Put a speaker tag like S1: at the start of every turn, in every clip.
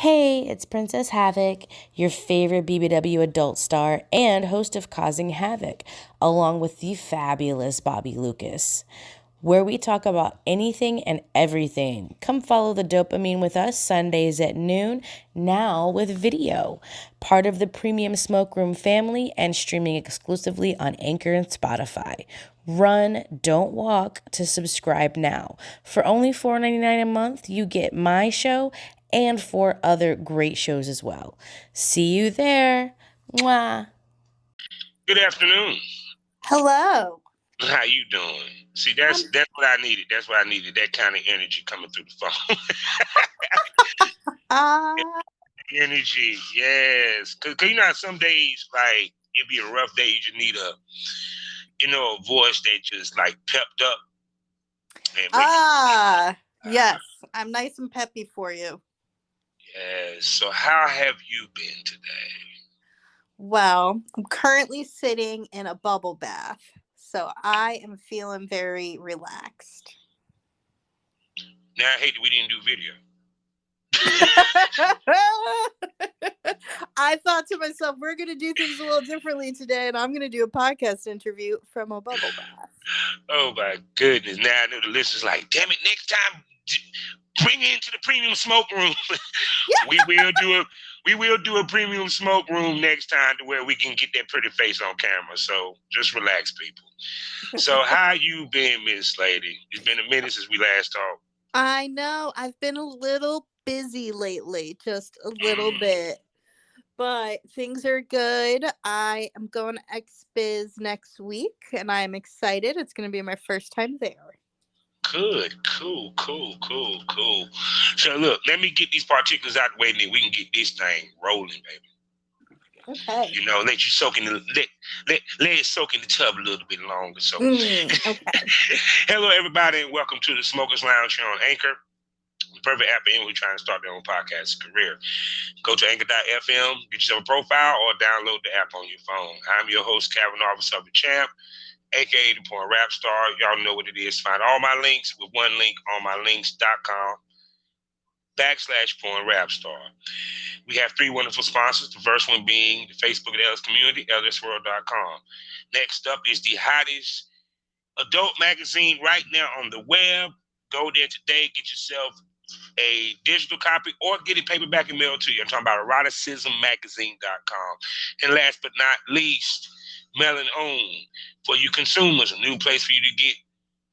S1: Hey, it's Princess Havoc, your favorite BBW adult star and host of Causing Havoc, along with the fabulous Bobby Lucas, where we talk about anything and everything. Come follow the dopamine with us Sundays at noon, now with video. Part of the Premium Smoke Room family and streaming exclusively on Anchor and Spotify. Run, don't walk to subscribe now. For only $4.99 a month, you get my show and 4 other great shows as well. See you there. Mwah.
S2: Good afternoon.
S3: Hello.
S2: How you doing? See, that's what I needed. That's what I needed. That kind of energy coming through the phone. Energy, yes. Cause you know, some days like it'd be a rough day. You just need a voice that just like pepped up.
S3: Yes. I'm nice and peppy for you.
S2: Yes. So how have you been today?
S3: Well, I'm currently sitting in a bubble bath, so I am feeling very relaxed.
S2: Now I hate that we didn't do video.
S3: I thought to myself, we're going to do things a little differently today, and I'm going to do a podcast interview from a bubble bath.
S2: Oh my goodness. Now I know the listeners like, damn it, next time bring it into the Premium Smoke Room. We will do a Premium Smoke Room next time to where we can get that pretty face on camera. So just relax, people. So how you been, Miss Lady? It's been a minute since we last talked.
S3: I know. I've been a little busy lately, just a little bit. But things are good. I am going to XBiz next week, and I'm excited. It's going to be my first time there.
S2: Good. Cool. So look, let me get these particulars out the way, and then we can get this thing rolling, baby.
S3: Okay.
S2: You know, let you soak in let it soak in the tub a little bit longer. So
S3: okay.
S2: Hello everybody, and welcome to the Smokers Lounge here on Anchor. The perfect app for anyone trying to start their own podcast career. Go to anchor.fm, get yourself a profile, or download the app on your phone. I'm your host, Kevin Officer of the Champ, aka the Porn Rap Star. Y'all know what it is. Find all my links with one link on mylinks.com/Porn Rap Star. We have 3 wonderful sponsors. The first one being the Facebook of the LS community, lsworld.com. Next up is the hottest adult magazine right now on the web. Go there today, get yourself a digital copy or get it paperback and mailed to you. I'm talking about eroticismmagazine.com. And last but not least, Melon Own. For you consumers, a new place for you to get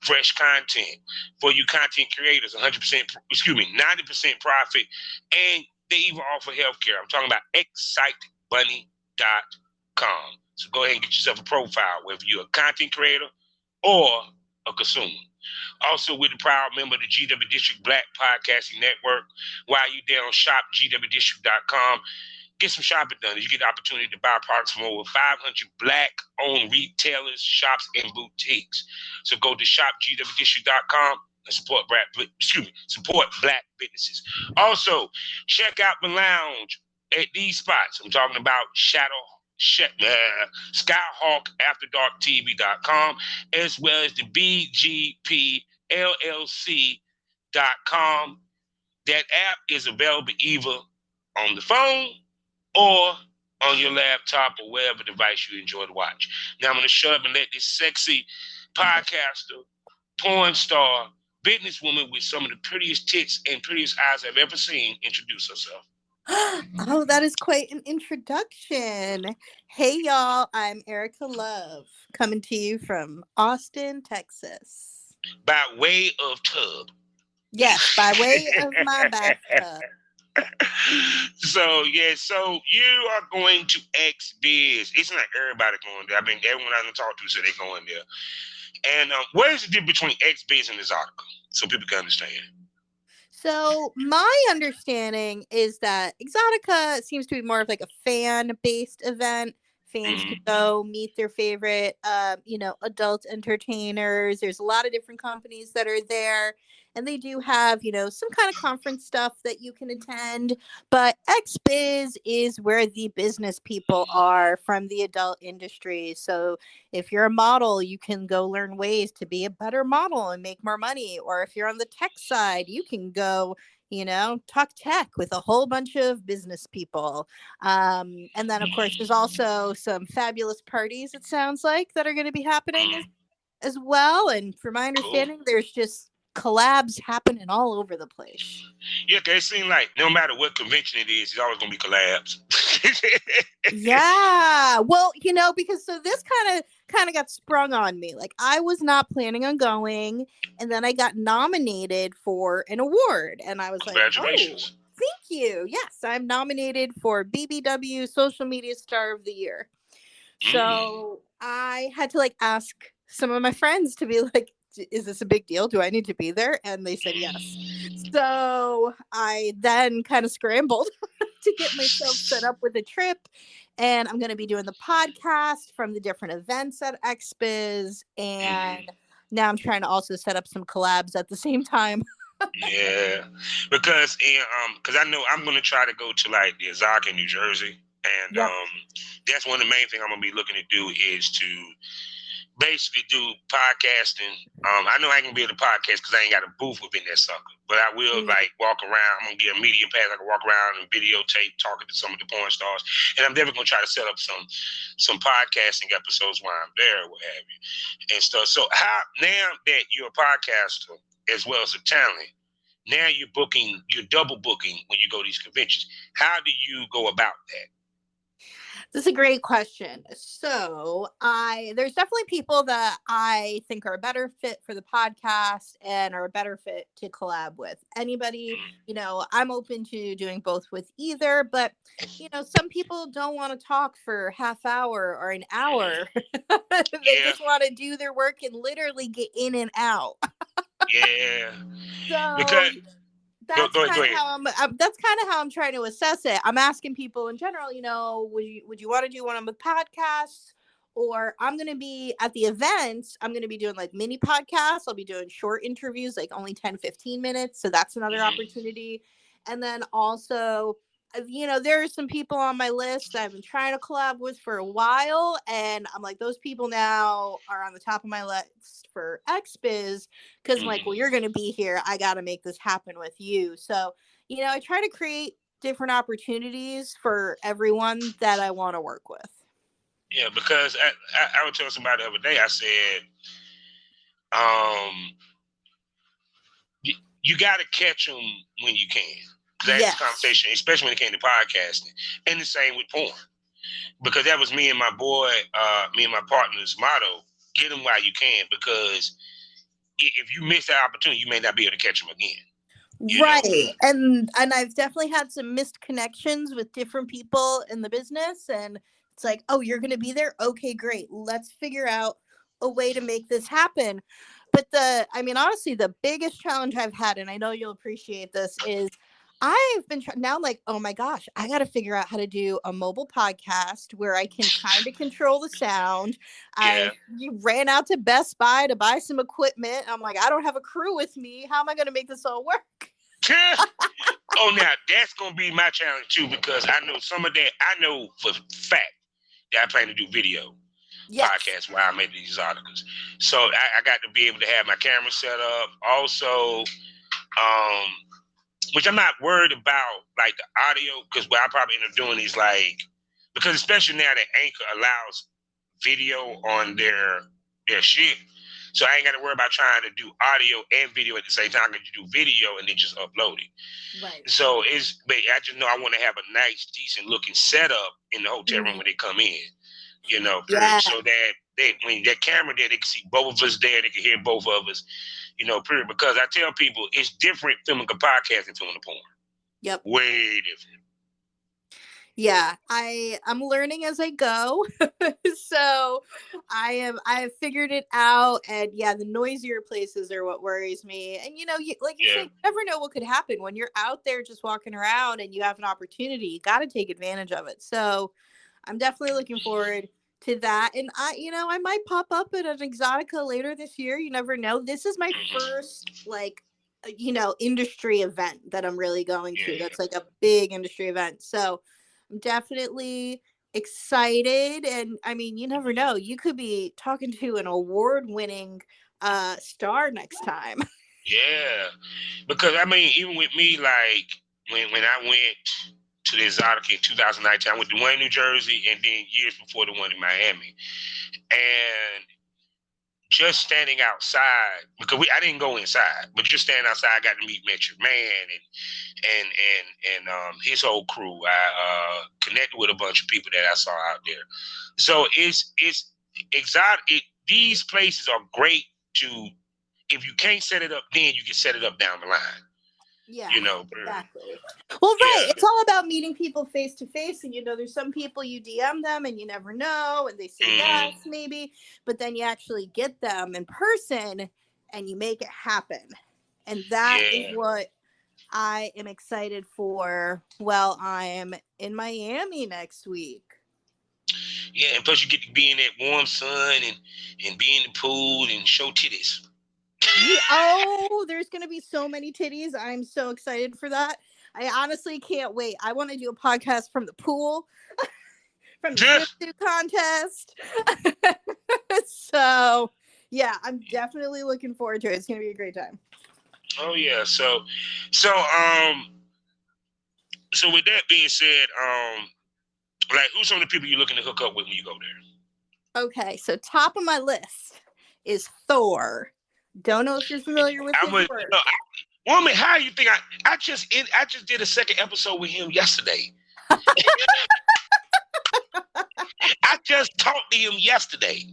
S2: fresh content. For you content creators, 90% profit, and they even offer healthcare. I'm talking about excitebunny.com. So go ahead and get yourself a profile, whether you're a content creator or a consumer. Also, we're the proud member of the GW District Black Podcasting Network. While you're there on shopgwdistrict.com, get some shopping done. You get the opportunity to buy products from over 500 Black-owned retailers, shops, and boutiques. So go to shopgwdistrict.com and support Black businesses. Also, check out the lounge at these spots. I'm talking about SkyhawkAfterDarkTV.com, as well as the BGPLLC.com. That app is available either on the phone or on your laptop or whatever device you enjoy to watch. Now I'm going to shut up and let this sexy podcaster, porn star, businesswoman with some of the prettiest tits and prettiest eyes I've ever seen introduce herself.
S3: Oh, that is quite an introduction. Hey, y'all. I'm Erica Love, coming to you from Austin, Texas.
S2: By way of tub.
S3: Yes, by way of my bathtub.
S2: So you are going to XBiz. It's not everybody going there. I mean, everyone I talk to said they're going there. And what is the difference between XBiz and Exotica? So people can understand.
S3: So my understanding is that Exotica seems to be more of like a fan-based event. Fans can go meet their favorite, adult entertainers. There's a lot of different companies that are there. and they do have, some kind of conference stuff that you can attend. But XBiz is where the business people are from the adult industry. So if you're a model, you can go learn ways to be a better model and make more money. Or if you're on the tech side, you can go, talk tech with a whole bunch of business people. And then, of course, there's also some fabulous parties, it sounds like, that are going to be happening as well. And from my understanding, there's just collabs happening all over the place.
S2: Yeah, it seems like no matter what convention it is, it's always going to be collabs.
S3: Yeah. Well, because so this kind of got sprung on me. Like, I was not planning on going, and then I got nominated for an award, and I was
S2: Congratulations.
S3: like, oh, thank you. Yes, I'm nominated for BBW Social Media Star of the Year. So I had to ask some of my friends to be like, is this a big deal? Do I need to be there? And they said yes. So I then kind of scrambled to get myself set up with a trip. And I'm going to be doing the podcast from the different events at XBiz. And now I'm trying to also set up some collabs at the same time.
S2: Yeah, because I know I'm going to try to go to the Ozark in New Jersey. And that's one of the main things I'm going to be looking to do is to basically do podcasting. I know I ain't gonna be able to podcast because I ain't got a booth within that sucker, but I will walk around. I'm gonna get a media pass. I can walk around and videotape talking to some of the porn stars, and I'm definitely gonna try to set up some podcasting episodes while I'm there, or what have you, and stuff. So how now that you're a podcaster as well as a talent, now you're double booking when you go to these conventions. How do you go about that?
S3: This is a great question. So there's definitely people that I think are a better fit for the podcast and are a better fit to collab with. Anybody, I'm open to doing both with either, but some people don't want to talk for half hour or an hour. They just want to do their work and literally get in and out.
S2: Yeah.
S3: So
S2: because
S3: that's kind of how I'm trying to assess it. I'm asking people in general, would you want to do one of the podcasts? Or I'm going to be at the events. I'm going to be doing mini podcasts. I'll be doing short interviews, only 10, 15 minutes. So that's another opportunity. And then also, there are some people on my list that I've been trying to collab with for a while. And I'm like, those people now are on the top of my list for XBiz because I'm like, well, you're going to be here. I got to make this happen with you. So, I try to create different opportunities for everyone that I want to work with.
S2: Yeah, because I would tell somebody the other day, I said, you got to catch them when you can. That's the conversation, especially when it came to podcasting. And the same with porn. Because that was me and my partner's motto, get them while you can, because if you miss that opportunity, you may not be able to catch them again.
S3: Right. And I've definitely had some missed connections with different people in the business. And it's like, oh, you're going to be there? Okay, great. Let's figure out a way to make this happen. But honestly, the biggest challenge I've had, and I know you'll appreciate this, is I've been now like, oh my gosh, I got to figure out how to do a mobile podcast where I can kind of control the sound.
S2: Yeah.
S3: I ran out to Best Buy to buy some equipment. I'm like, I don't have a crew with me. How am I going to make this all work?
S2: Oh, now that's going to be my challenge too, because I know some of that. I know for fact that I plan to do video podcasts while I make these articles. So I got to be able to have my camera set up. Also, which I'm not worried about the audio, because what I probably end up doing is because especially now that Anchor allows video on their shit. So I ain't got to worry about trying to do audio and video at the same time. I can do video and then just upload it.
S3: Right.
S2: So but I just know I want to have a nice, decent looking setup in the hotel room when they come in. So that when that camera there, they can see both of us there. They can hear both of us. Period. Because I tell people it's different filming a podcast than filming a porn.
S3: Yep.
S2: Way different.
S3: Yeah, I'm learning as I go. So I've figured it out, and the noisier places are what worries me. And you said, you never know what could happen when you're out there just walking around and you have an opportunity. You got to take advantage of it. So I'm definitely looking forward to that. And I might pop up at an Exotica later this year. You never know. This is my first industry event that I'm really going to. That's like a big industry event. So I'm definitely excited. And I mean, you never know. You could be talking to an award-winning star next time.
S2: Yeah, because I mean, even with me, like when I went to the Exotica in 2019, I went to one in New Jersey, and then years before the one in Miami, and just standing outside, because I didn't go inside, but just standing outside, I got to meet Metro Man and his whole crew. I connected with a bunch of people that I saw out there. So it's exotic. These places are great to, if you can't set it up then, you can set it up down the line.
S3: Yeah,
S2: Exactly.
S3: Well, right. It's all about meeting people face to face. And, there's some people you DM them and you never know. And they say yes, maybe. But then you actually get them in person and you make it happen. And that is what I am excited for. Well, I am in Miami next week.
S2: Yeah, and plus you get to be in that warm sun and be in the pool and show titties.
S3: There's going to be so many titties. I'm so excited for that. I honestly can't wait. I want to do a podcast from the pool, from the swimsuit contest. So, yeah, I'm definitely looking forward to it. It's going to be a great time.
S2: Oh yeah. So with that being said, like who's some of the people you're looking to hook up with when you go there?
S3: Okay, so top of my list is Thor. Don't know if you're familiar with his work.
S2: Woman, how you think I just did a second episode with him yesterday. I just talked to him yesterday.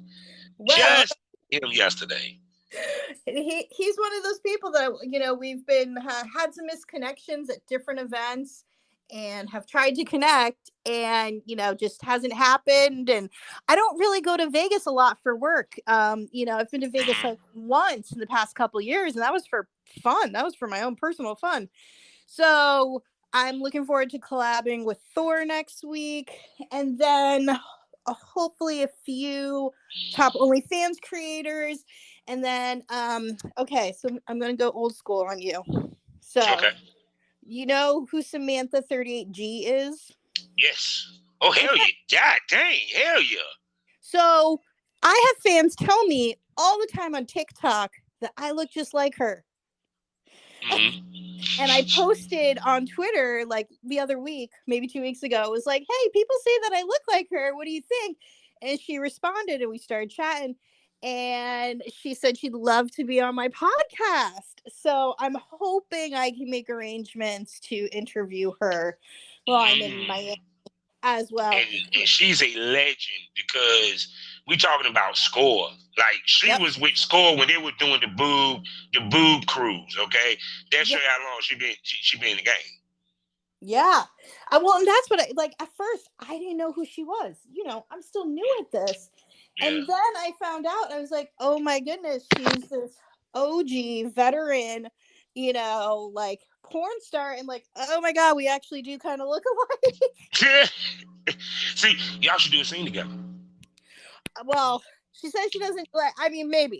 S3: He's one of those people that we've been had some misconnections at different events and have tried to connect and just hasn't happened. And I don't really go to Vegas a lot for work. I've been to Vegas like once in the past couple of years, and that was for fun. That was for my own personal fun. So I'm looking forward to collabing with Thor next week, and then hopefully a few top OnlyFans creators. And then, so I'm going to go old school on you. So, you know who Samantha 38G is?
S2: Yes. Oh, hell yeah. God dang, hell yeah.
S3: So, I have fans tell me all the time on TikTok that I look just like her. And I posted on Twitter like the other week, maybe 2 weeks ago, it was like, hey, people say that I look like her. What do you think? And she responded and we started chatting. And she said she'd love to be on my podcast. So I'm hoping I can make arrangements to interview her while I'm in Miami as well.
S2: And she's a legend because we talking about Score. Like she was with Score when they were doing the boob cruise. Okay, that's how long she been in the game.
S3: Yeah. Well, and that's what at first I didn't know who she was. I'm still new at this. Yeah. And then I found out, I was like, oh my goodness, she's this OG veteran, like porn star. And like, oh my God, we actually do kind of look alike.
S2: See, y'all should do a scene together.
S3: Well, she says she doesn't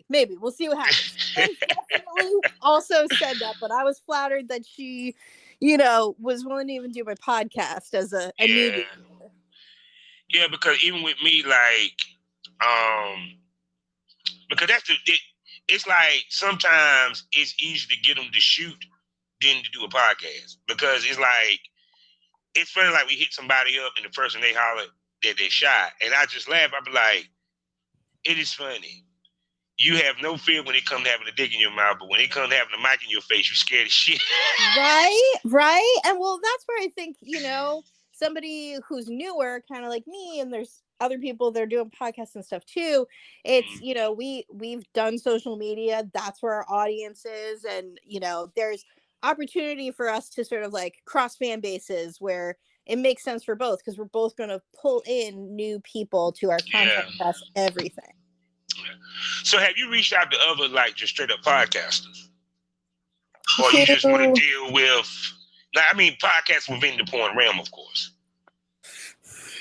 S3: maybe we'll see what happens. She definitely also said that, but I was flattered that she, was willing to even do my podcast as a newbie.
S2: Yeah, because even with me, like, because it's like sometimes it's easier to get them to shoot than to do a podcast because it's like, it's funny, like we hit somebody up and the first thing they holler that they shot, and I just laugh. I be like, it is funny. You have no fear when it comes to having a dick in your mouth, but when it comes to having a mic in your face, you're scared as shit.
S3: Right. And well, that's where I think, somebody who's newer, kind of like me, and there's other people that are doing podcasts and stuff too. It's, we've done social media. That's where our audience is. And, there's opportunity for us to sort of like cross fan bases where it makes sense for both, because we're both going to pull in new people to our content. That's everything.
S2: So have you reached out to other, like, just straight up podcasters? Or you just want to deal with, podcasts within the porn realm, of course?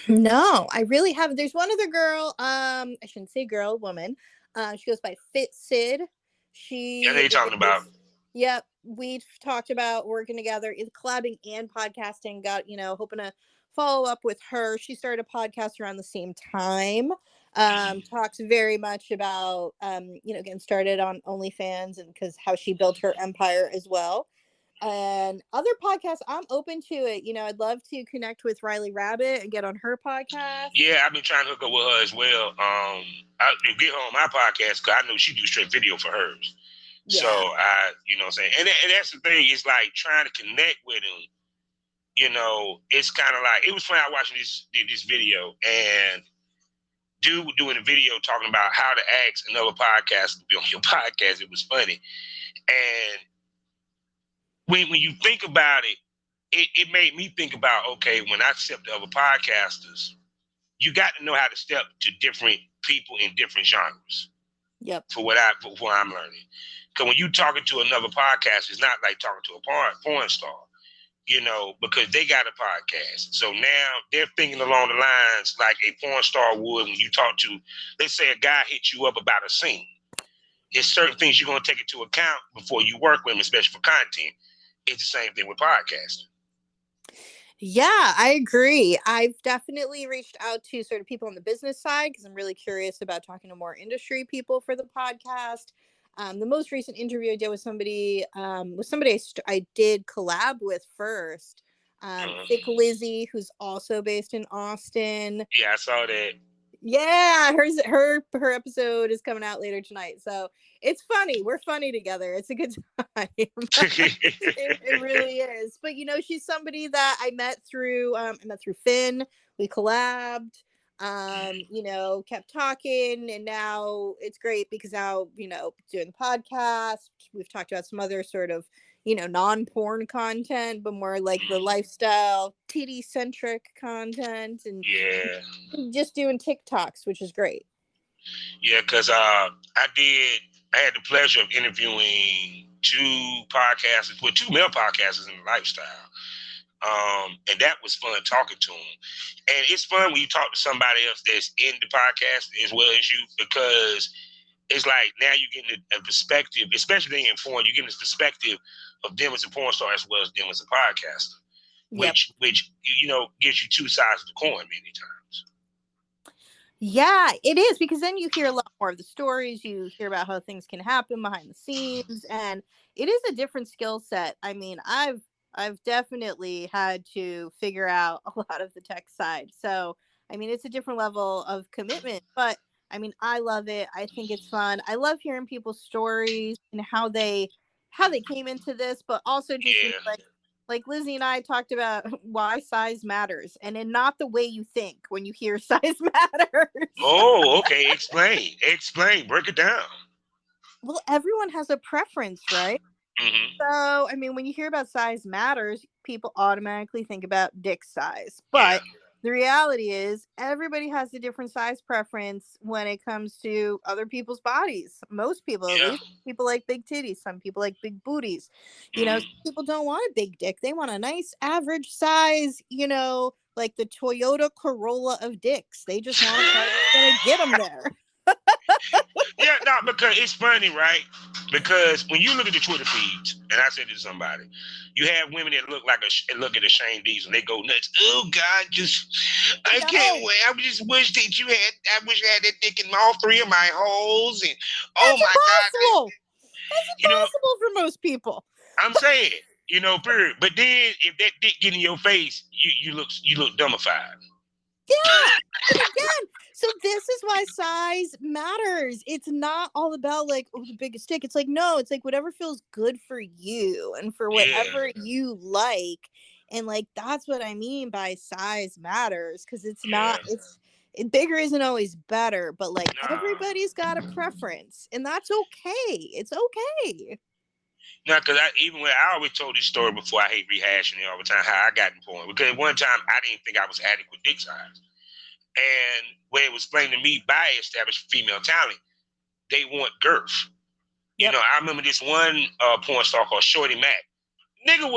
S3: No, I really haven't. There's one other girl, I shouldn't say girl, woman. She goes by Fit Sid.
S2: Yeah, they talking about.
S3: Yep, we've talked about working together, collabing and podcasting. Got hoping to follow up with her. She started a podcast around the same time. Talks very much about getting started on OnlyFans and because how she built her empire as well. And other podcasts, I'm open to it. I'd love to connect with Riley Rabbit and get on her podcast.
S2: Yeah, I've been trying to hook up with her as well. I get her on my podcast because I know she do straight video for hers.
S3: Yeah.
S2: So what I'm saying, and that's the thing. It's like trying to connect with them. It's kind of like it was funny. I watching this video and dude doing a video talking about how to ask another podcast to be on your podcast. It was funny, and when you think about it, it made me think about, okay, when I step to other podcasters, you got to know how to step to different people in different genres.
S3: Yep.
S2: For what I'm learning. Because when you talking to another podcast, it's not like talking to a porn star, because they got a podcast. So now they're thinking along the lines like a porn star would when you talk to, let's say a guy hits you up about a scene. There's certain things you're going to take into account before you work with them, especially for content. It's the same thing with podcasting.
S3: Yeah, I agree. I've definitely reached out to sort of people on the business side because I'm really curious about talking to more industry people for the podcast. The most recent interview I did with somebody I did collab with first. Thick Lizzie, who's also based in Austin.
S2: Yeah, I saw that.
S3: Yeah, her episode is coming out later tonight, so it's funny. We're funny together. It's a good time. it really is. But she's somebody that I met through Finn. We collabed. Kept talking, and now it's great because now doing the podcast. We've talked about some other sort of non-porn content, but more like the lifestyle, titty-centric content, and just doing TikToks, which is great.
S2: Yeah, because I had the pleasure of interviewing two male podcasters in the lifestyle. And that was fun talking to them. And it's fun when you talk to somebody else that's in the podcast as well as you, because it's like now you're getting a perspective, especially in porn, you're getting this perspective of them as a porn star as well as them as a podcaster, which gives you two sides of the coin many times.
S3: Yeah, it is, because then you hear a lot more of the stories. You hear about how things can happen behind the scenes, and it is a different skill set. I mean, I've definitely had to figure out a lot of the tech side. So, I mean, it's a different level of commitment, but I mean, I love it. I think it's fun. I love hearing people's stories and how they came into this, but also just like Lizzie and I talked about why size matters, and in not the way you think when you hear size matters.
S2: Oh, okay. Explain. Break it down.
S3: Well, everyone has a preference, right?
S2: Mm-hmm.
S3: So, I mean, when you hear about size matters, people automatically think about dick size. But the reality is everybody has a different size preference when it comes to other people's bodies. Most people, at least, people like big titties. Some people like big booties. Some people don't want a big dick. They want a nice average size, like the Toyota Corolla of dicks. They just want a car that's going to get them there.
S2: Yeah, no, because it's funny, right? Because when you look at the Twitter feeds, and I said this to somebody, you have women that look at a Shane Diesel and they go nuts. Oh God, I can't wait. I just wish that you had that dick in all three of my holes, and
S3: That's impossible. That's impossible for most people.
S2: I'm saying, period. But then if that dick get in your face, you look dumbified.
S3: Yeah, and again, so this is why size matters. It's not all about like, oh, the biggest dick. It's like, no, it's like whatever feels good for you and for whatever you like. And like, that's what I mean by size matters, because it's not, bigger isn't always better, but like everybody's got a preference, and that's okay. It's okay.
S2: No, because I always told this story before. I hate rehashing it all the time, how I got in porn. Because at one time, I didn't think I was adequate dick size. And when it was explained to me by established female talent, they want girth. Yep. I remember this one porn star called Shorty Mac. The dude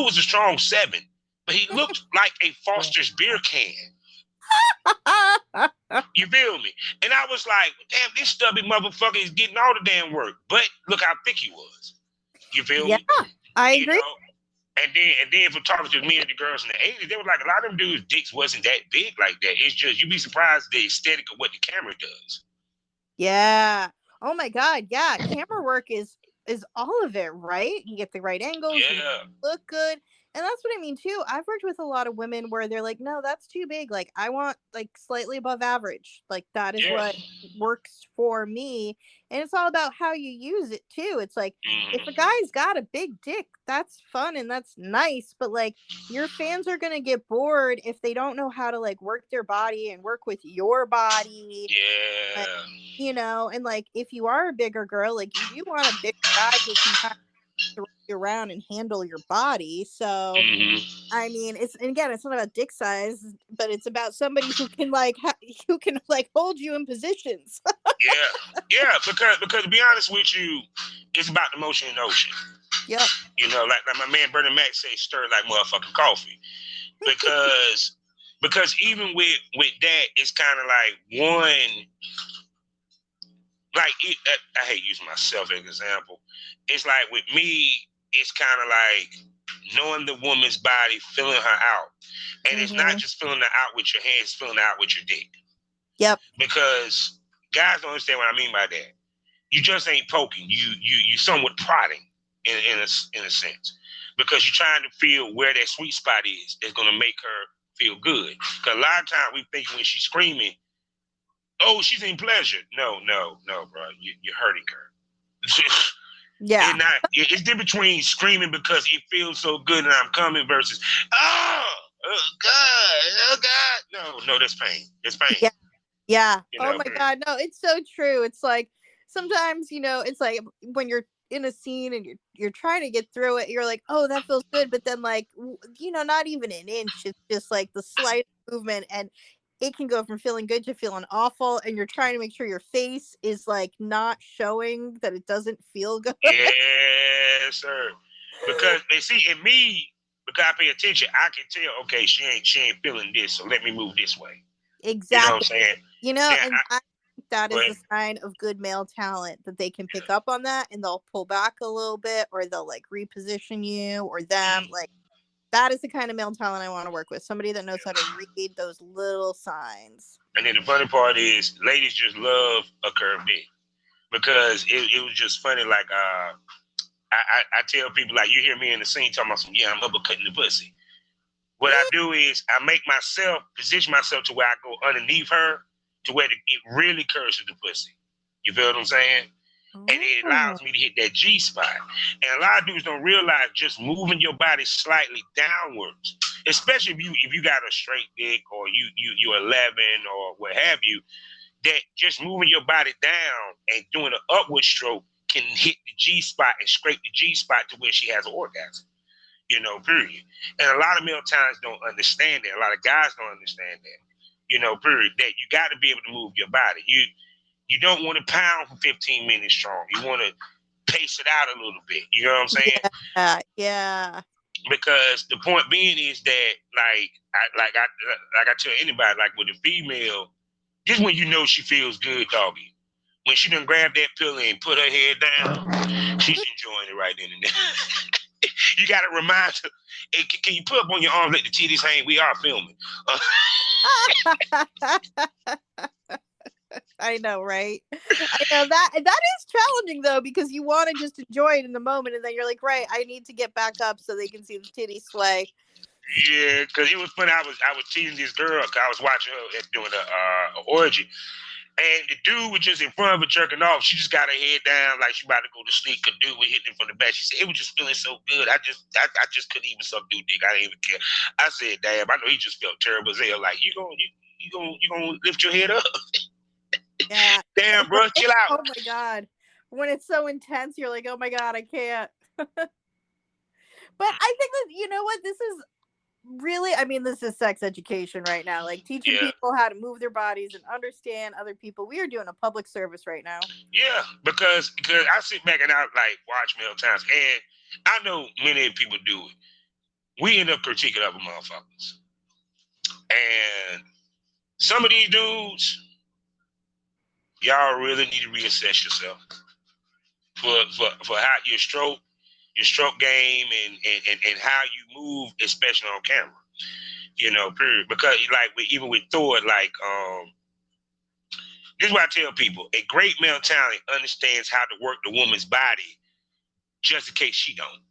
S2: was a strong 7, but he looked like a Foster's beer can. You feel me? And I was like, damn, this stubby motherfucker is getting all the damn work. But look how thick he was. You feel
S3: Yeah,
S2: me?
S3: I
S2: You
S3: agree.
S2: know, and then for talking to me and the girls in the 80s, they were like, a lot of them dudes' dicks wasn't that big like that. It's just, you'd be surprised the aesthetic of what the camera does.
S3: Yeah. Oh my God. Yeah. Camera work is all of it, right? You get the right angles, you
S2: Yeah.
S3: look good. And that's what I mean too. I've worked with a lot of women where they're like, no, that's too big. Like I want like slightly above average. Like that is
S2: Yeah.
S3: what works for me. And it's all about how you use it too. It's like if a
S2: Mm-hmm.
S3: guy's got a big dick, that's fun and that's nice, but like your fans are gonna get bored if they don't know how to like work their body and work with your body,
S2: Yeah.
S3: and like if you are a bigger girl, like you do want a bigger guy who can kind of throw you around and handle your body. So
S2: Mm-hmm.
S3: I mean, it's, and again, it's not about dick size, but it's about somebody who can like who can like hold you in positions.
S2: Yeah. Yeah. Because to be honest with you, it's about the motion in the ocean.
S3: Yep.
S2: You know, like my man Bernie Mac say, stir like motherfucking coffee. Because even with that, it's kind of like one, like I hate using myself as an example. It's like with me, it's kind of like knowing the woman's body, feeling her out, and it's not
S3: Mm-hmm.
S2: just feeling her out with your hands, it's feeling her out with your dick.
S3: Yep.
S2: Because guys don't understand what I mean by that. You just ain't poking. You somewhat prodding in a sense, because you're trying to feel where that sweet spot is that's gonna make her feel good. Because a lot of times we think when she's screaming, oh, she's in pleasure. No, bro, you're hurting her.
S3: Yeah.
S2: It's different between screaming because it feels so good and I'm coming versus oh God. No, that's pain. That's pain.
S3: Yeah. Yeah.
S2: You
S3: Oh
S2: know.
S3: my God. No, it's so true. It's like sometimes, it's like when you're in a scene and you're trying to get through it, you're like, oh, that feels good. But then like, not even an inch. It's just like the slight movement, and it can go from feeling good to feeling awful. And you're trying to make sure your face is like not showing that it doesn't feel good.
S2: Yes, sir. Because they see in me, because I pay attention, I can tell, okay, she ain't feeling this, so let me move this way. You know what I'm
S3: Exactly.
S2: saying? Now,
S3: And I think that
S2: go
S3: is
S2: ahead.
S3: a sign of good male talent, that they can pick up on that and they'll pull back a little bit, or they'll like reposition you or them. Like that is the kind of male talent I want to work with. Somebody that knows how to read those little signs.
S2: And then the funny part is, ladies just love a curved dick because it was just funny. Like I tell people, like, you hear me in the scene talking about some, yeah, I'm uppercutting the pussy. What I do is I make myself position myself to where I go underneath her to where it really curves to the pussy. You feel what I'm saying? And it
S3: Oh.
S2: allows me to hit that G spot. And a lot of dudes don't realize just moving your body slightly downwards, especially if you got a straight dick or you're 11 or what have you, that just moving your body down and doing an upward stroke can hit the G spot and scrape the G spot to where she has an orgasm. Period. And a lot of male talents don't understand that. A lot of guys don't understand that. Period. That you got to be able to move your body. You don't want to pound for 15 minutes strong. You want to pace it out a little bit. You know what I'm saying?
S3: Yeah. Yeah.
S2: Because the point being is that, like I tell anybody, like with a female, this is when you know she feels good, doggy. When she done grab that pillow and put her head down, she's enjoying it right then and there. You got to remind her, hey, can you put up on your arm, let the titties hang? We are filming.
S3: I know, right? I know that is challenging though, because you want to just enjoy it in the moment, and then you're like, right, I need to get back up so they can see the titty sway.
S2: Yeah, because it was funny. I was teasing this girl because I was watching her doing a orgy. And the dude was just in front of her jerking off. She just got her head down like she about to go to sleep. Cause dude was hitting it from the back. She said it was just feeling so good. I just couldn't even suck dude dick. I didn't even care. I said, damn, I know he just felt terrible as hell. Like, you gonna lift your head up?
S3: Yeah.
S2: Damn, bro, chill
S3: Oh
S2: out.
S3: my God. When it's so intense, you're like, oh my God, I can't. But I think that, you know what? This is really, I mean, this is sex education right now. Like teaching
S2: Yeah,
S3: people how to move their bodies and understand other people. We are doing a public service right now.
S2: yeah, because I sit back and I like watch male times, and I know many people do it. We end up critiquing other motherfuckers, and some of these dudes, y'all really need to reassess yourself for how your stroke. your stroke game and how you move, especially on camera. You know, period. Because like even with Thor, like this is what I tell people: a great male talent understands how to work the woman's body, just in case she don't.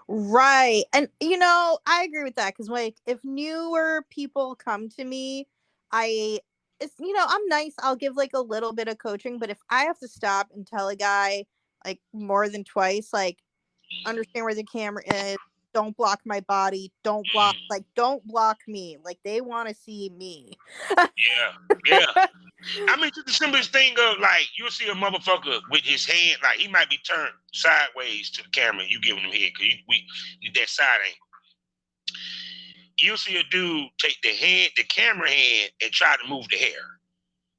S3: Right. And I agree with that because like if newer people come to me, I'm nice. I'll give like a little bit of coaching, but if I have to stop and tell a guy like more than twice, like understand where the camera is, don't block my body, don't block me. Like they want to see me.
S2: Yeah. I mean, just the simplest thing of like you'll see a motherfucker with his hand, like he might be turned sideways to the camera. And you giving him head because that side ain't. You'll see a dude take the camera hand, and try to move the hair.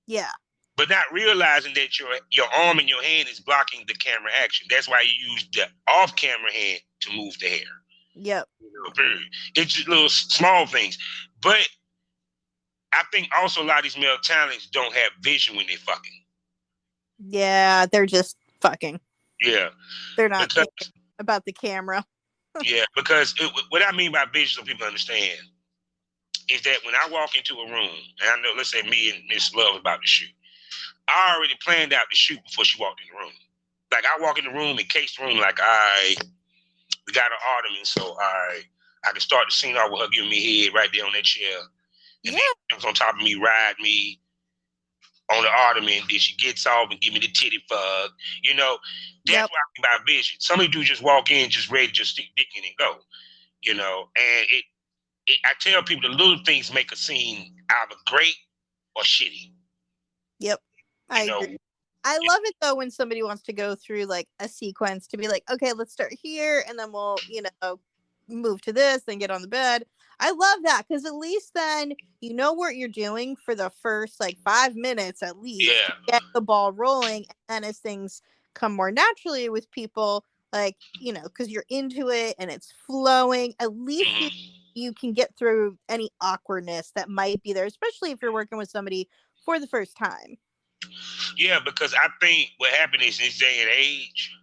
S3: Yeah.
S2: But not realizing that your arm and your hand is blocking the camera action. That's why you use the off-camera hand to move the hair.
S3: Yep.
S2: It's just little small things. But I think also a lot of these male talents don't have vision when they're fucking.
S3: Yeah, they're just fucking.
S2: Yeah.
S3: They're not thinking about the camera.
S2: Yeah, because what I mean by vision, so people understand, is that when I walk into a room, and I know, let's say me and Miss Love about to shoot, I already planned out the shoot before she walked in the room. Like I walk in the room and case the room like, we got an ottoman, so I can start the scene off with her giving me head right there on that chair. And then she comes on top of me, ride me on the ottoman, then she gets off and give me the titty fuck. You know, that's what I mean by vision. Some of you just walk in just ready to just stick dick in and go. You know, and I tell people the little things make a scene either great or shitty.
S3: Yep. I agree. I love it though when somebody wants to go through like a sequence to be like, okay, let's start here and then we'll, move to this, then get on the bed. I love that because at least then you know what you're doing for the first like 5 minutes at least to get the ball rolling. And then as things come more naturally with people, like, because you're into it and it's flowing, at least you can get through any awkwardness that might be there, especially if you're working with somebody for the first time.
S2: Yeah, because I think what happened is in this day and age,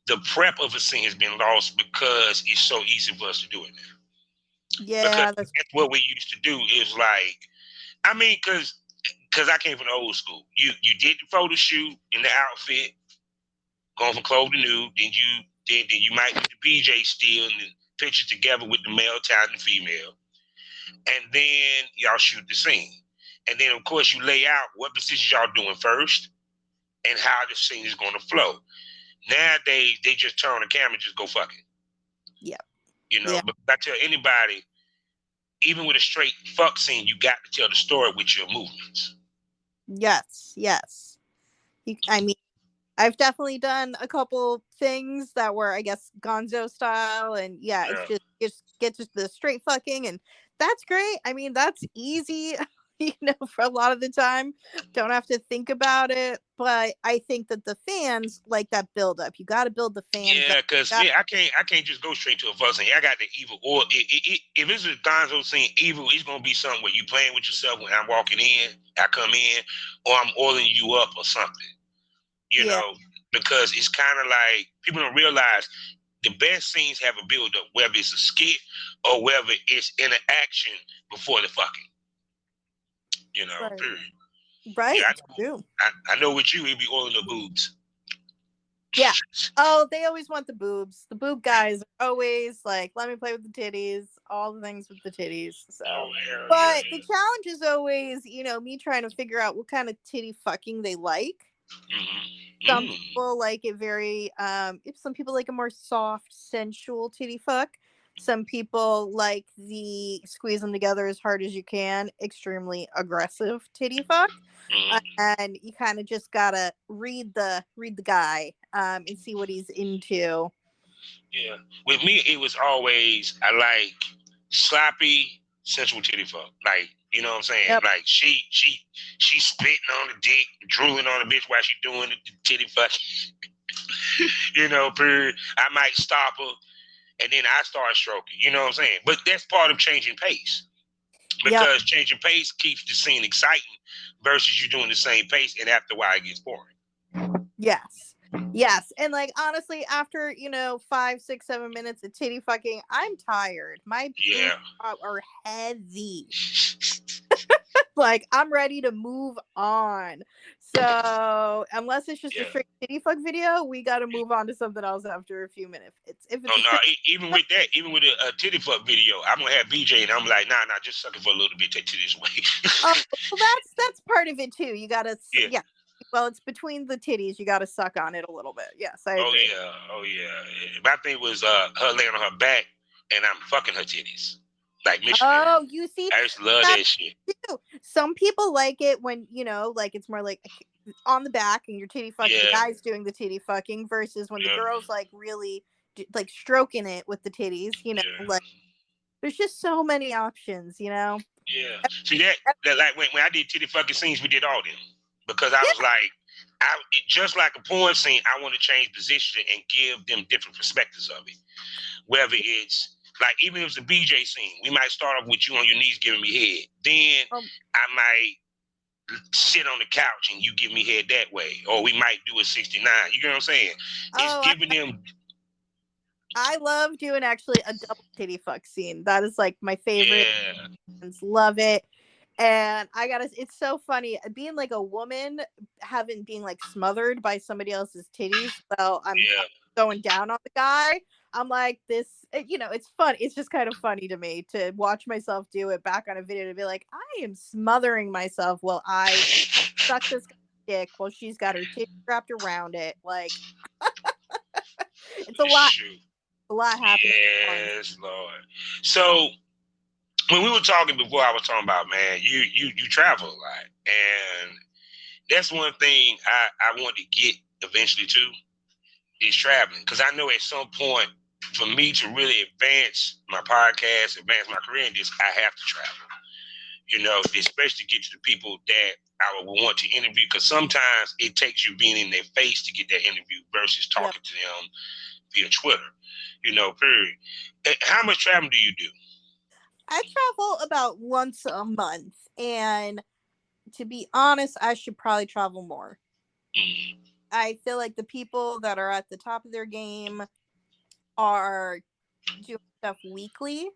S2: the prep of a scene has been lost because it's so easy for us to do it now.
S3: Yeah,
S2: that's what we used to do. Is like, I mean, because I came from the old school. You did the photo shoot in the outfit, going from clothes to nude. Then you might do the BJ still and the pictures together with the male talent and female, and then y'all shoot the scene. And then of course you lay out what positions y'all doing first and how the scene is going to flow. Nowadays, they just turn on the camera and just go fucking.
S3: Yeah.
S2: But I tell anybody, even with a straight fuck scene, you got to tell the story with your movements.
S3: Yes. I mean, I've definitely done a couple things that were, I guess, Gonzo style. And it's just get to the straight fucking. And that's great. I mean, that's easy. For a lot of the time, don't have to think about it. But I think that the fans like that build up. You got to build the fans.
S2: Yeah, because I can't just go straight to a fuck scene. I got the evil. Or if it's a Gonzo scene, evil, it's gonna be something where you playing with yourself when I'm walking in, I come in, or I'm oiling you up or something. You know, because it's kind of like people don't realize the best scenes have a build up, whether it's a skit or whether it's in an action before the fucking. Period.
S3: Right.
S2: Yeah, I know with you, he'd be oiling the boobs.
S3: Yeah. Oh, they always want the boobs. The boob guys are always like, let me play with the titties, all the things with the titties. So, but the challenge is always, me trying to figure out what kind of titty fucking they like. Some people like it very, some people like a more soft, sensual titty fuck. Some people like the squeeze them together as hard as you can, extremely aggressive titty fuck. And you kind of just gotta read the guy and see what he's into.
S2: Yeah, with me it was always I like sloppy sensual titty fuck. Like, you know what I'm saying? Yep. Like she spitting on the dick, drooling on the bitch while she doing the titty fuck. Period. I might stop her and then I start stroking. You know what I'm saying? But that's part of changing pace. Because changing pace keeps the scene exciting versus you doing the same pace and after a while it gets boring.
S3: Yes. Yes, and like honestly, after 5, 6, 7 minutes of titty fucking, I'm tired. My boobs
S2: Yeah.
S3: are heavy. Like I'm ready to move on. So unless it's just a
S2: Yeah.
S3: straight titty fuck video, we got to move on to something else after a few minutes. If it's
S2: Oh
S3: a
S2: no!
S3: straight,
S2: Even with that, even with a titty fuck video, I'm gonna have BJ, and I'm like, nah, just suck it for a little bit, take to this way.
S3: oh, well, that's part of it too. You gotta,
S2: Yeah.
S3: yeah. Well, it's between the titties. You got to suck on it a little bit. Yes, I
S2: Oh
S3: agree.
S2: yeah. Oh yeah. My thing was her laying on her back, and I'm fucking her titties like missionary.
S3: Oh, you see,
S2: I just love
S3: that
S2: that shit.
S3: too. Some people like it when like it's more like on the back and your titty fucking the
S2: Yeah.
S3: guy's doing the titty fucking versus when the
S2: Yeah.
S3: girl's like really like stroking it with the titties.
S2: Yeah.
S3: Like there's just so many options.
S2: Yeah. See that like when I did titty fucking scenes, we did all them because I was like, just like a porn scene, I want to change position and give them different perspectives of it. Whether it's like even if it's a BJ scene, we might start off with you on your knees giving me head. Then I might sit on the couch and you give me head that way, or we might do a 69. You know what I'm saying? It's giving them.
S3: I love doing actually a double titty fuck scene. That is like my favorite.
S2: Yeah.
S3: Love it. And it's so funny being like a woman, being like smothered by somebody else's titties. Well, I'm going down on the guy. I'm like this, it's fun. It's just kind of funny to me to watch myself do it back on a video to be like, I am smothering myself while I suck this dick while she's got her titty wrapped around it. Like, it's a lot.
S2: Shoot.
S3: A lot happening.
S2: Yes, Lord. So when we were talking before, I was talking about, man, you travel a lot, and that's one thing I want to get eventually to is traveling, because I know at some point for me to really advance my podcast, advance my career in this, I have to travel. Especially get to the people that I would want to interview, because sometimes it takes you being in their face to get that interview versus talking to them via Twitter. Period. How much traveling do you do?
S3: I travel about once a month, and to be honest, I should probably travel more.
S2: Mm.
S3: I feel like the people that are at the top of their game are doing stuff weekly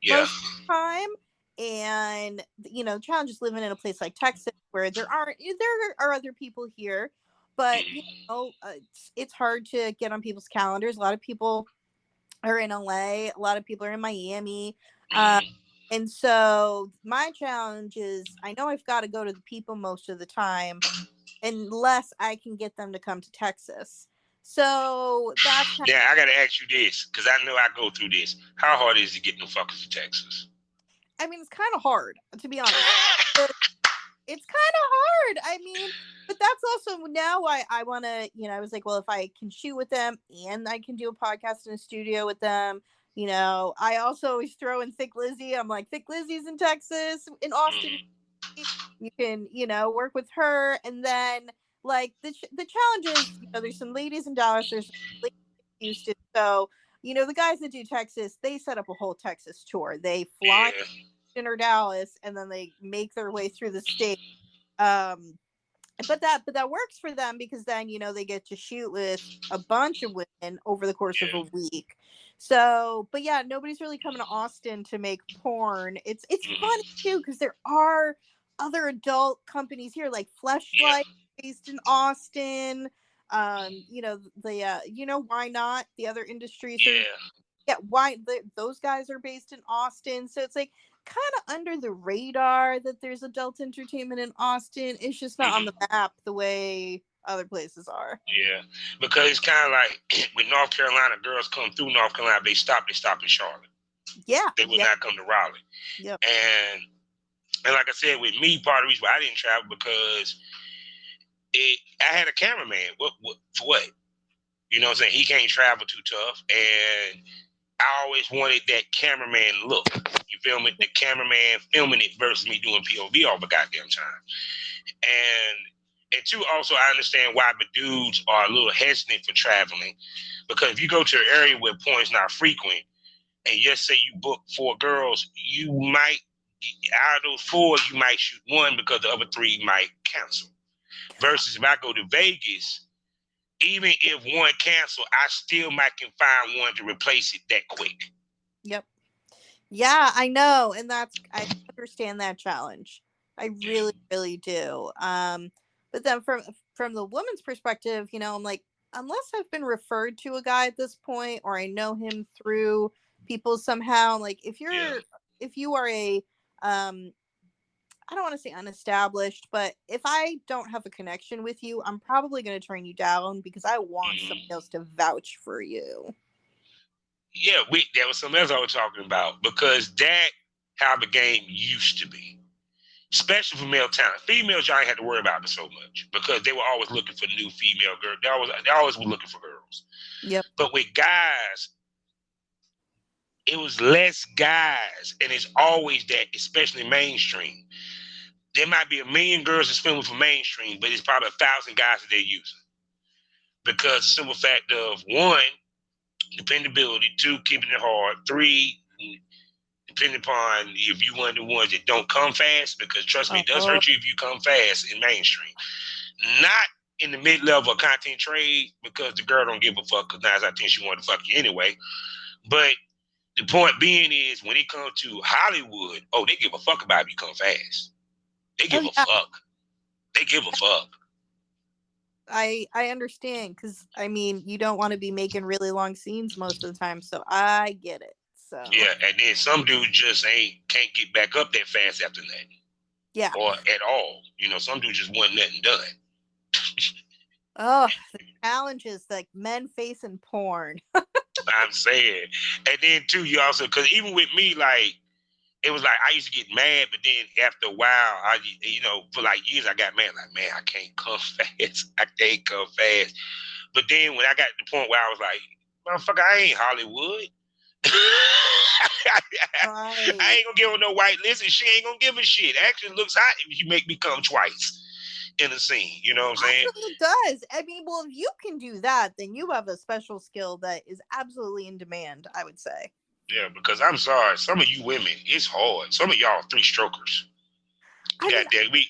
S3: most of the time. And the challenge is living in a place like Texas where there are other people here, but it's hard to get on people's calendars. A lot of people are in LA, a lot of people are in Miami. And so my challenge is, I know I've got to go to the people most of the time unless I can get them to come to Texas. So that's
S2: now I gotta ask you this, because I know I go through this. How hard is it getting them fuckers to Texas?
S3: I mean, it's kind of hard, to be honest. It's kind of hard. I mean, but that's also now I want to, I was like, well, if I can shoot with them and I can do a podcast in a studio with them, I also always throw in Thick Lizzie. I'm like, Thick Lizzie's in Texas, in Austin. You can, work with her. And then like the challenge is, there's some ladies in Dallas, there's ladies in Houston. So, the guys that do Texas, they set up a whole Texas tour. They fly in or Dallas and then they make their way through the state. But that works for them because then they get to shoot with a bunch of women over the course of a week. So, but yeah, nobody's really coming to Austin to make porn. It's funny too because there are other adult companies here like Fleshlight based in Austin. Why not? The other industries why those guys are based in Austin. So it's like kind of under the radar that there's adult entertainment in Austin. It's just not on the map the way other places are.
S2: Yeah, because it's kind of like when North Carolina girls come through North Carolina, they stop in Charlotte.
S3: Yeah,
S2: they would not come to Raleigh.
S3: Yep.
S2: And like I said, with me, part of the reason why I didn't travel because I had a cameraman. What for what? You know what I'm saying? He can't travel too tough, and I always wanted that cameraman look. You feel me? The cameraman filming it versus me doing POV all the goddamn time. And two, also I understand why the dudes are a little hesitant for traveling, because if you go to an area where porn's not frequent, and just say you book 4 girls, you might out of those 4 you might shoot 1 because the other 3 might cancel. Versus if I go to Vegas, even if one cancel, I still might can find one to replace it that quick.
S3: Yep. Yeah, I know, and I understand that challenge. I really, really do. But then from the woman's perspective, I'm like, unless I've been referred to a guy at this point, or I know him through people somehow, like if you are a I don't want to say unestablished, but if I don't have a connection with you, I'm probably going to turn you down because I want somebody else to vouch for you.
S2: Yeah, there was something else I was talking about, because that how the game used to be, especially for male talent. Females, y'all ain't had to worry about it so much because they were always looking for new female girls. They always were looking for girls.
S3: Yep.
S2: But with guys, it was less guys, and it's always that, especially mainstream. There might be 1 million girls that's filming for mainstream, but it's probably 1,000 guys that they're using. Because the simple fact of, 1, dependability, 2, keeping it hard, 3, depending upon if you one of the ones that don't come fast, because trust me, it does hurt you if you come fast in mainstream. Not in the mid-level content trade, because the girl don't give a fuck, because 9 out of 10 she wanted to fuck you anyway. But the point being is, when it comes to Hollywood, they give a fuck about if you come fast. They give a fuck. They give a fuck.
S3: I understand, because you don't want to be making really long scenes most of the time, so I get it. So
S2: yeah, and then some dudes just can't get back up that fast after that.
S3: Yeah.
S2: Or at all. Some dudes just want nothing done.
S3: Oh, the challenges like men facing porn.
S2: I'm saying. And then too, you also, because even with me, like, it was like I used to get mad, but then after a while, for like years, I got mad. Like, man, I can't come fast. I can't come fast. But then when I got to the point where I was like, motherfucker, I ain't Hollywood.
S3: Right.
S2: I ain't gonna get on no white list, and she ain't gonna give a shit. Actually, looks hot if you make me come twice in a scene. You know what I'm saying?
S3: It does. Well, if you can do that, then you have a special skill that is absolutely in demand, I would say.
S2: Yeah, because I'm sorry, some of you women, it's hard. Some of y'all 3-strokers. God damn, we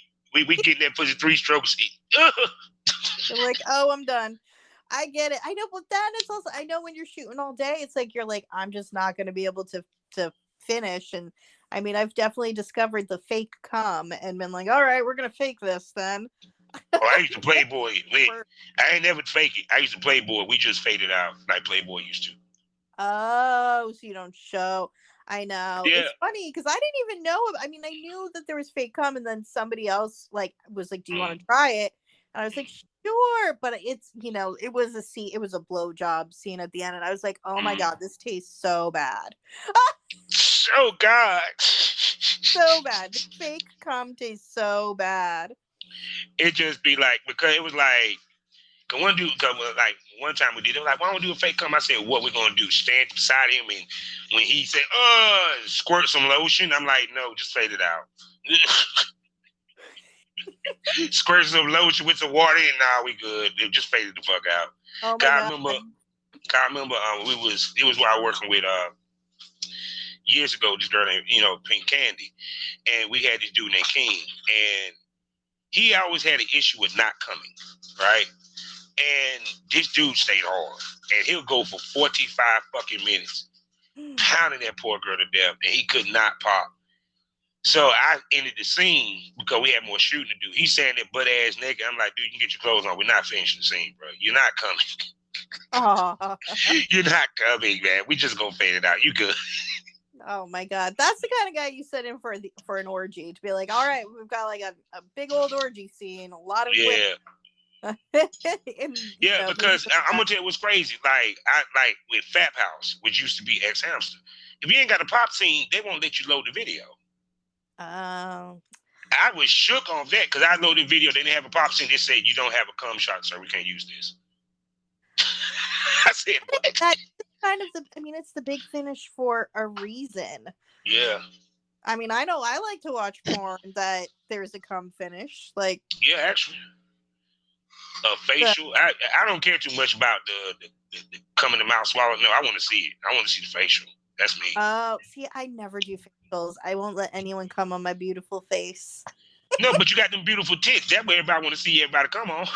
S2: getting that pussy 3 strokes.
S3: You're like, oh, I'm done. I get it. I know, but then it's also, I know when you're shooting all day, it's like you're like, I'm just not going to be able to finish. And I've definitely discovered the fake cum and been like, all right, we're gonna fake this then.
S2: I used to Playboy. I ain't never fake it. I used to Playboy. We just faded out like Playboy used to.
S3: Oh, so you don't show. I know.
S2: Yeah.
S3: It's funny because I didn't even know. I knew that there was fake cum, and then somebody else was like, "Do you want to try it?" And I was like, "Sure," but it's it was a scene. It was a blowjob scene at the end, and I was like, "Oh my god, this tastes so bad."
S2: Oh god.
S3: So bad. The fake cum tastes so bad.
S2: It just be like, because it was like, one dude, like one time we did, they were like, why don't we do a fake cum? I said, what we're gonna do? Stand beside him, and when he said, squirt some lotion, I'm like, no, just fade it out. Squirt some lotion with some water, and nah, we good. It just faded the fuck out.
S3: Oh my god.
S2: I remember it was while working with years ago, this girl named Pink Candy, and we had this dude named King, and he always had an issue with not coming, right? And this dude stayed hard, and he'll go for 45 fucking minutes, pounding that poor girl to death, and he could not pop. So I ended the scene because we had more shooting to do. He's saying that butt ass nigga. I'm like, dude, you can get your clothes on. We're not finishing the scene, bro. You're not coming. You're not coming, man. We just gonna fade it out. You good?
S3: Oh my god, that's the kind of guy you set in for an orgy, to be like, all right, we've got like a big old orgy scene, a lot of women.
S2: Yeah, because I'm gonna tell you what's crazy. Like with Fap House, which used to be X Hamster. If you ain't got a pop scene, they won't let you load the video.
S3: Oh.
S2: I was shook on that because I loaded the video. They didn't have a pop scene. They said, you don't have a cum shot, sir. We can't use this. I said, what?
S3: That's kind of it's the big finish for a reason.
S2: Yeah.
S3: I know I like to watch porn that there's a cum finish. Like,
S2: yeah, actually. A facial. I don't care too much about the coming to mouth swallow. No, I want to see it. I want to see the facial. That's me.
S3: Oh, see, I never do facials. I won't let anyone come on my beautiful face.
S2: No, but you got them beautiful tits. That's where everybody want to see everybody. Come on.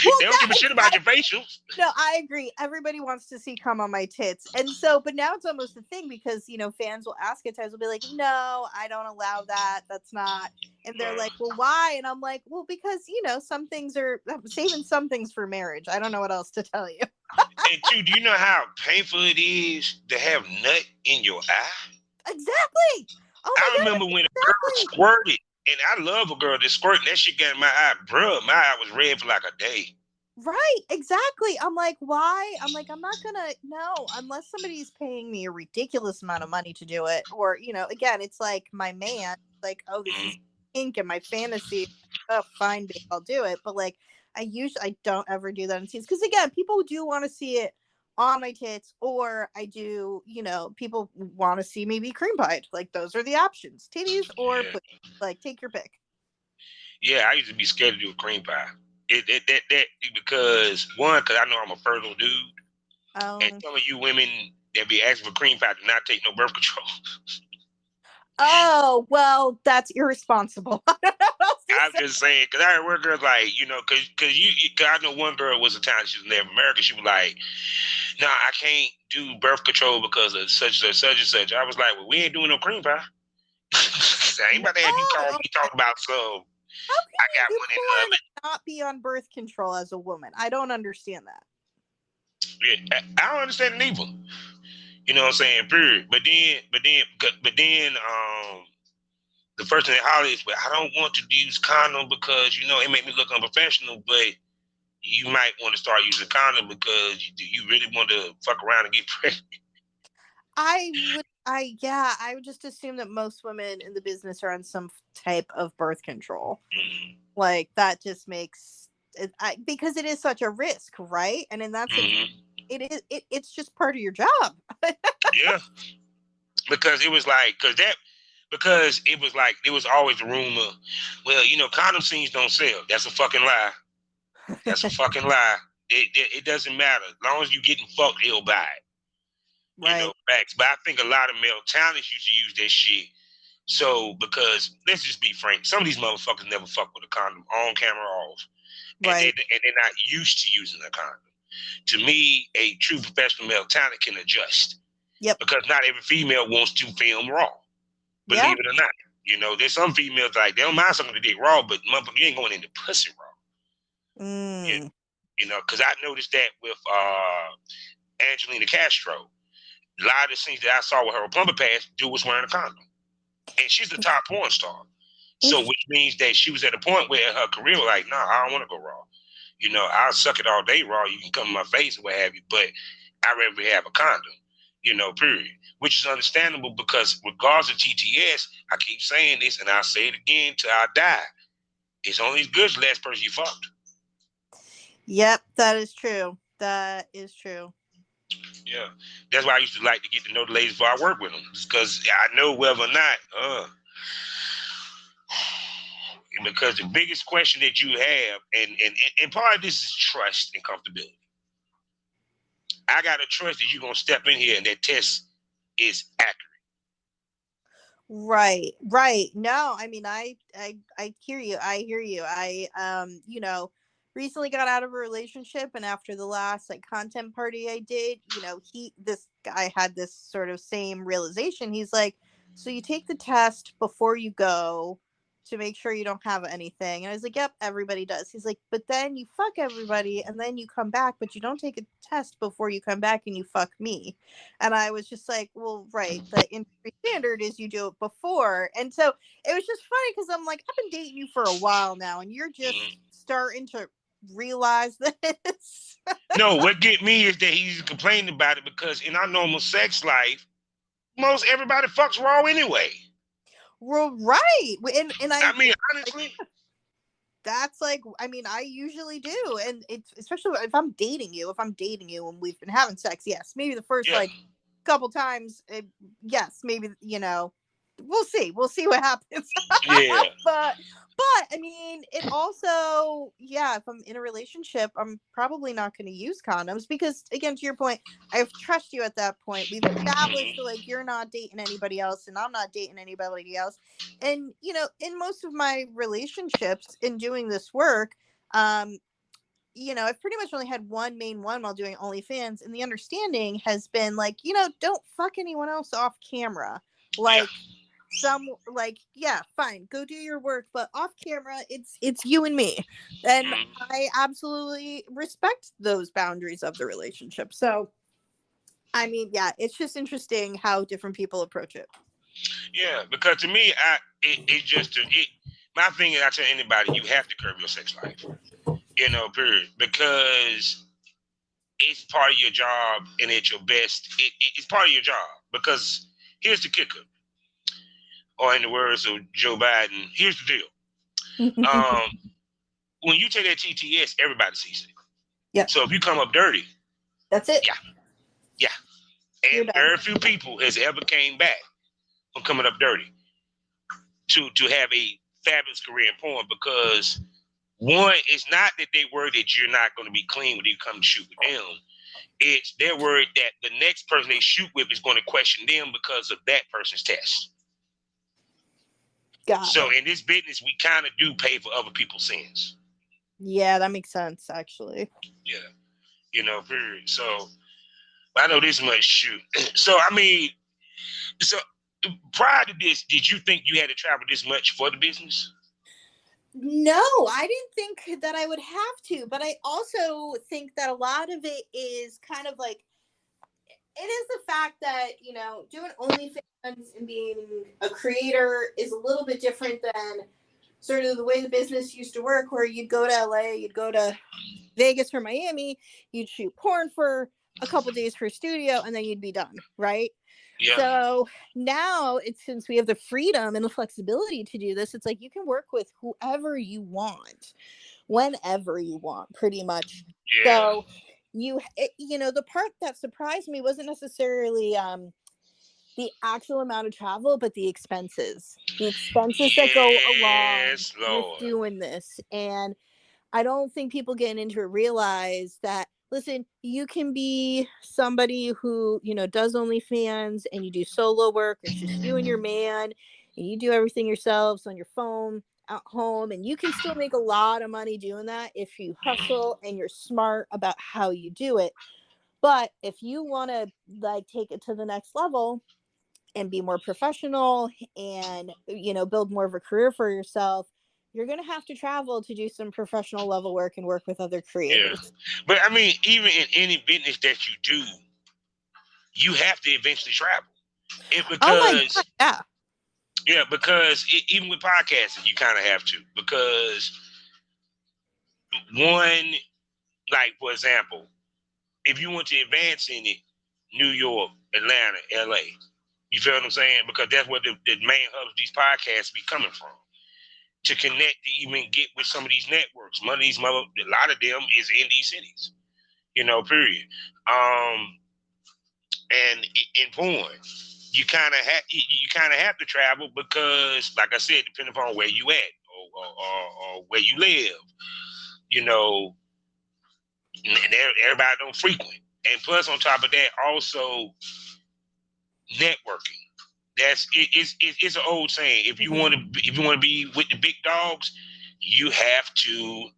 S3: Well,
S2: They don't give a shit about your facials.
S3: No, I agree. Everybody wants to see cum on my tits. And so, but now it's almost a thing because, fans will ask at times, will be like, no, I don't allow that. That's not. And they're like, well, why? And I'm like, well, because, some things I'm saving some things for marriage. I don't know what else to tell you.
S2: And two, do you know how painful it is to have nut in your eye?
S3: Exactly. Oh my
S2: I
S3: God.
S2: remember when a girl squirted, and I love a girl that squirted. That shit got in my eye, bro. My eye was red for like a day.
S3: Right, exactly. I'm like, why? I'm like, I'm not gonna, no, unless somebody's paying me a ridiculous amount of money to do it. Or, again, it's like my man, like, oh, this is ink and my fantasy. Oh, fine, babe, I'll do it. But like, I don't ever do that in scenes. Because again, people do want to see it on my tits, or I do, people want to see me be cream pied. Like, those are the options, titties or pussy. Like, take your pick.
S2: Yeah, I used to be scared to do a cream pie. That because I know I'm a fertile dude, and some of you women that be asking for cream pie do not take no birth control.
S3: Oh, well, that's irresponsible.
S2: I'm just saying, because I heard one girl like, because I know one girl was a time she was Native American. She was like, "No, I can't do birth control because of such and such and such." I was like, "Well, we ain't doing no cream pie. I ain't about to have you talking about some.
S3: How can
S2: I got one in the oven."
S3: not be on birth control as a woman? I don't understand that.
S2: Yeah, I don't understand it either. You know what I'm saying? Period. But then, the first thing they holler is, "But I don't want to use condom because it make me look unprofessional." But you might want to start using condom because you really want to fuck around and get pregnant.
S3: I would just assume that most women in the business are on some type of birth control.
S2: Mm-hmm.
S3: Like that just makes it, because it is such a risk, right? And in that sense, it's just part of your job.
S2: Yeah, because it was like, it was always a rumor. Well, condom scenes don't sell. That's a fucking lie. That's a fucking lie. It doesn't matter. As long as you getting fucked, he'll buy it.
S3: Right.
S2: Facts. But I think a lot of male talents used to use that shit. So, because let's just be frank, some of these motherfuckers never fuck with a condom on camera or off.
S3: Right.
S2: And they're not used to using a condom. To me, a true professional male talent can adjust.
S3: Yep.
S2: Because not every female wants to film raw. Believe it or not. There's some females like, they don't mind something to dick raw, but motherfucker, you ain't going into pussy raw. Because I noticed that with Angelina Castro. A lot of the scenes that I saw with her plumber pass, dude was wearing a condom. And she's the top porn star. So, which means that she was at a point where her career was like, nah, I don't want to go raw. I'll suck it all day raw. You can come in my face or what have you, but I'd rather have a condom, period. Which is understandable because regardless of TTS, I keep saying this and I'll say it again till I die. It's only as good as the last person you fucked.
S3: Yep, that is true. That is true.
S2: Yeah. That's why I used to like to get to know the ladies before I work with them. Because I know whether or not, because the biggest question that you have, and part of this is trust and comfortability. I gotta trust that you're gonna step in here and that test is accurate.
S3: Right. No, I mean, I hear you. I recently got out of a relationship, and after the last content party I did, this guy had this sort of same realization. He's like, so you take the test before you go to make sure you don't have anything. And I was like, yep, everybody does. He's like, but then you fuck everybody and then you come back, but you don't take a test before you come back and you fuck me. And I was just like, well, right. The industry standard is you do it before. And so it was just funny because I'm like, I've been dating you for a while now and you're just starting to realize this.
S2: No, what get me is that he's complaining about it because in our normal sex life, most everybody fucks raw anyway.
S3: Well, right. And
S2: I mean, honestly.
S3: That's I usually do. And it's especially if I'm dating you and we've been having sex, yes. Maybe the first couple times, yes, maybe, we'll see what happens.
S2: Yeah.
S3: but I mean, it also, yeah, if I'm in a relationship, I'm probably not going to use condoms because, again, to your point, I trust you at that point. We've established like you're not dating anybody else and I'm not dating anybody else. And, you know, in most of my relationships in doing this work, you know, I've pretty much only had one main one while doing OnlyFans, and the understanding has been like, you know, don't fuck anyone else off camera.
S2: Yeah.
S3: Like, some, like, yeah, fine, go do your work, but off camera, it's you and me, and
S2: Mhm.
S3: I absolutely respect those boundaries of the relationship. So, I mean, yeah, it's just interesting how different people approach it.
S2: Yeah, because to me, my thing is, I tell anybody, you have to curb your sex life. You know, period. Because it's part of your job, and at your best, it's part of your job. Because here's the kicker, or in the words of Joe Biden, here's the deal. When you take that TTS, everybody sees it.
S3: Yeah,
S2: So if you come up dirty,
S3: that's it.
S2: yeah, yeah.
S3: You're
S2: And
S3: done.
S2: very few people has ever came back from coming up dirty to have a fabulous career in porn, because one, it's not that they worry that you're not going to be clean when you come to shoot with them. It's they're worried that the next person they shoot with is going to question them because of that person's test. So in this business, we kind of do pay for other people's sins.
S3: Yeah, that makes sense, actually.
S2: Yeah, you know, period. So I know this much. Shoot. So I mean, so prior to this, did you think you had to travel this much for the business?
S3: No, I didn't think that I would have to, but I also think that a lot of it is kind of like, it is the fact that, you know, doing OnlyFans and being a creator is a little bit different than sort of the way the business used to work, where you'd go to LA, you'd go to Vegas or Miami, you'd shoot porn for a couple days for a studio, and then you'd be done, right?
S2: Yeah.
S3: So now it's, since we have the freedom and the flexibility to do this, it's like you can work with whoever you want, whenever you want, pretty much.
S2: Yeah.
S3: So you know, the part that surprised me wasn't necessarily the actual amount of travel, but the expenses that go along
S2: Yes,
S3: with
S2: Lord.
S3: doing this. And I don't think people getting into it realize that, listen, you can be somebody who, you know, does OnlyFans and you do solo work. It's just you and your man, and you do everything yourselves on your phone at home. And you can still make a lot of money doing that if you hustle and you're smart about how you do it. But if you want to like take it to the next level and be more professional and, you know, build more of a career for yourself, you're going to have to travel to do some professional level work and work with other creators.
S2: Yeah. But I mean, even in any business that you do, you have to eventually travel.
S3: Oh my God, yeah.
S2: Yeah, because even with podcasting, you kind of have to. Because one, like, for example, if you want to advance in it, New York, Atlanta, LA, you feel what I'm saying? Because that's where the main hubs of these podcasts be coming from. To connect, to even get with some of these networks. A lot of them is in these cities. You know, period. And in porn, you kind of have to travel because, like I said, depending upon where you at or where you live, you know, and everybody don't frequent. And plus, on top of that, also networking. It's an old saying. If you want to be with the big dogs, you have to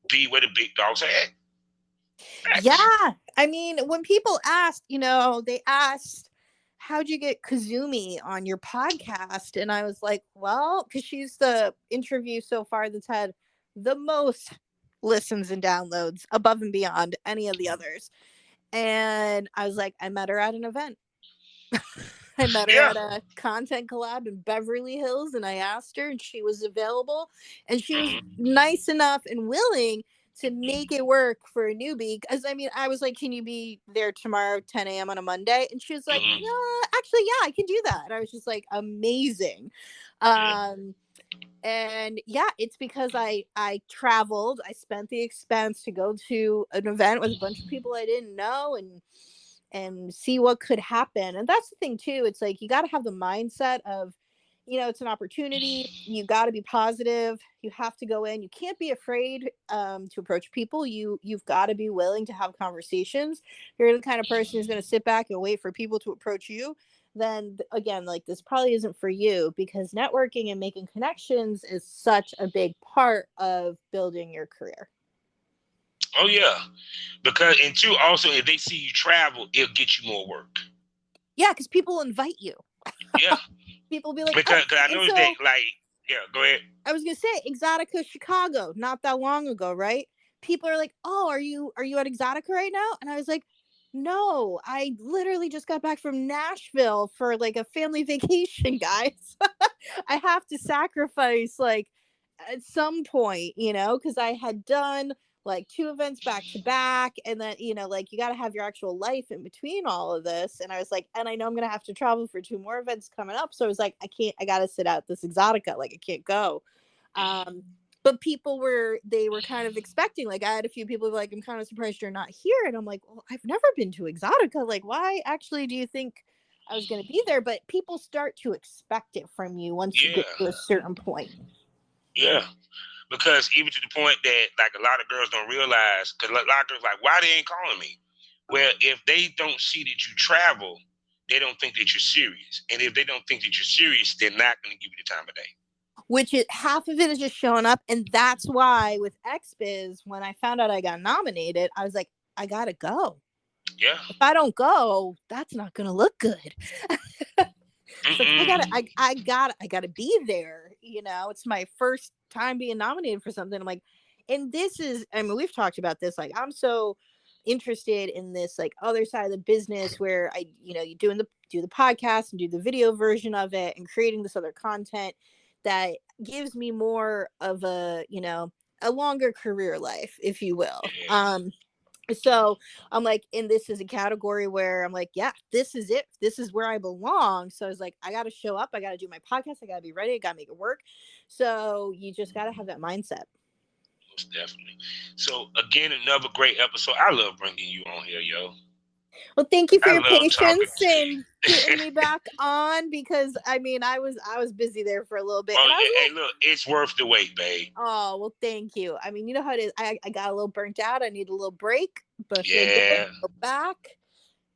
S2: be where the big dogs are at. That's,
S3: Yeah. I mean, when people asked, you know, they asked, how'd you get Kazumi on your podcast? And I was like, well, because she's the interview so far that's had the most listens and downloads above and beyond any of the others. And I was like, I met her at an event. I met her at a content collab in Beverly Hills, and I asked her, and she was available, and she was nice enough and willing to make it work for a newbie. Because I mean, I was like, "Can you be there tomorrow, 10 a.m. on a Monday?" And she was like, "Yeah, actually, yeah, I can do that." And I was just like, "Amazing." And yeah, it's because I traveled. I spent the expense to go to an event with a bunch of people I didn't know, and and see what could happen. And that's the thing too. It's like you got to have the mindset of, it's an opportunity. You got to be positive. You have to go in. You can't be afraid to approach people. You've got to be willing to have conversations. If you're the kind of person who's going to sit back and wait for people to approach you, then again, like, this probably isn't for you, because networking and making connections is such a big part of building your career.
S2: Oh yeah, because, and two, also, if they see you travel, it'll get you more work.
S3: Yeah, because people invite you.
S2: Yeah.
S3: People be like,
S2: because I know that, like, yeah, go ahead.
S3: I was gonna say Exotica Chicago, not that long ago, right? People are like, "Oh, are you at Exotica right now?" And I was like, "No, I literally just got back from Nashville for like a family vacation, guys. I have to sacrifice like at some point, because I had done like 2 events back to back, and then like you got to have your actual life in between all of this." And I was like, and I know I'm gonna have to travel for 2 more events coming up, so I was like, I gotta sit out this Exotica, like I can't go. But people were kind of expecting, like, I had a few people like, "I'm kind of surprised you're not here," and I'm like, "Well, I've never been to Exotica, like why actually do you think I was going to be there?" But people start to expect it from you once you get to a certain point.
S2: Yeah. Because even to the point that, like, a lot of girls don't realize, because a lot of girls like, why they ain't calling me? Well, if they don't see that you travel, they don't think that you're serious. And if they don't think that you're serious, they're not going to give you the time of day.
S3: Which half of it is just showing up. And that's why with XBiz, when I found out I got nominated, I was like, I got to go.
S2: Yeah.
S3: If I don't go, that's not going to look good. So I gotta be there. It's my first time being nominated for something. I'm like, and this is, I mean, we've talked about this. Like, I'm so interested in this, like, other side of the business where you do the podcast and do the video version of it and creating this other content that gives me more of a longer career life, if you will. So I'm like, and this is a category where I'm like, yeah, this is it. This is where I belong. So I was like, I got to show up. I got to do my podcast. I got to be ready. I got to make it work. So you just got to have that mindset.
S2: Most definitely. So again, another great episode. I love bringing you on here, yo.
S3: Well, thank you for your patience and getting me back on, because I mean, I was busy there for a little bit.
S2: Oh, hey, look, it's worth the wait, babe.
S3: Oh, well, thank you. I mean, you know how it is. I got a little burnt out. I need a little break, but
S2: yeah,
S3: go back.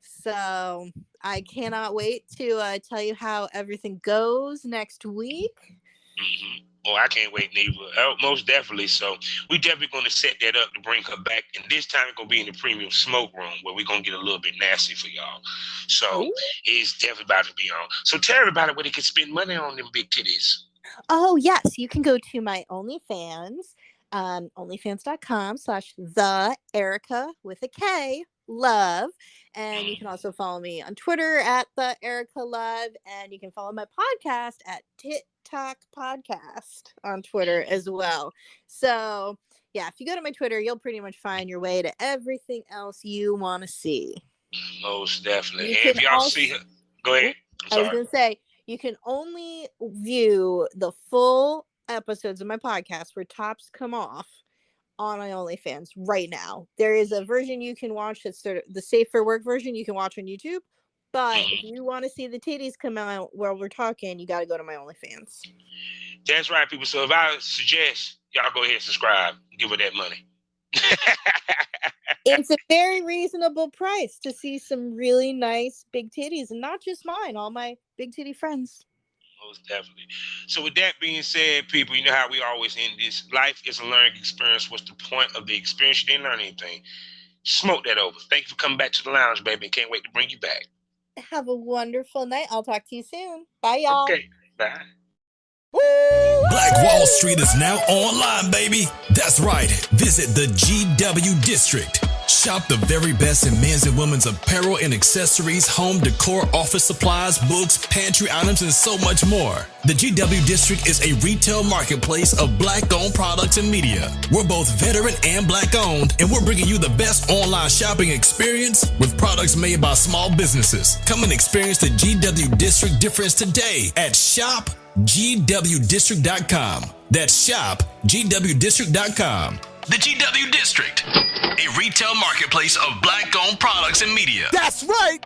S3: So I cannot wait to tell you how everything goes next week.
S2: Mm-hmm. Oh, I can't wait neither. Oh, most definitely. So we definitely going to set that up to bring her back. And this time it's going to be in the premium smoke room where we're going to get a little bit nasty for y'all. So it's definitely about to be on. So tell everybody where they can spend money on them big titties.
S3: Oh, yes. You can go to my OnlyFans, onlyfans.com/the Erica with a K love. And you can also follow me on Twitter at the Erica Love. And you can follow my podcast at TikTok Podcast on Twitter as well. So yeah, if you go to my Twitter, you'll pretty much find your way to everything else you want to see.
S2: Most definitely. And if y'all see her, go ahead.
S3: I was going to say, you can only view the full episodes of my podcast where tops come off on my OnlyFans right now. There is a version you can watch that's sort of the safe for work version you can watch on YouTube. But if you want to see the titties come out while we're talking, you got to go to my OnlyFans.
S2: That's right, people. So if I suggest y'all go ahead and subscribe, give her that money.
S3: It's a very reasonable price to see some really nice big titties, and not just mine, all my big titty friends.
S2: Most definitely. So with that being said, people, you know how we always end this. Life is a learning experience. What's the point of the experience? You didn't learn anything. Smoke that over. Thank you for coming back to the lounge, baby. Can't wait to bring you back.
S3: Have a wonderful night. I'll talk to you soon. Bye, y'all.
S2: Okay. Bye.
S4: Black Wall Street is now online, baby. That's right. Visit the GW District. Shop the very best in men's and women's apparel and accessories, home decor, office supplies, books, pantry items, and so much more. The GW District is a retail marketplace of Black-owned products and media. We're both veteran and Black-owned, and we're bringing you the best online shopping experience with products made by small businesses. Come and experience the GW District difference today at shopgwdistrict.com. That's shopgwdistrict.com. The GW District, a retail marketplace of black-owned products and media.
S5: That's right.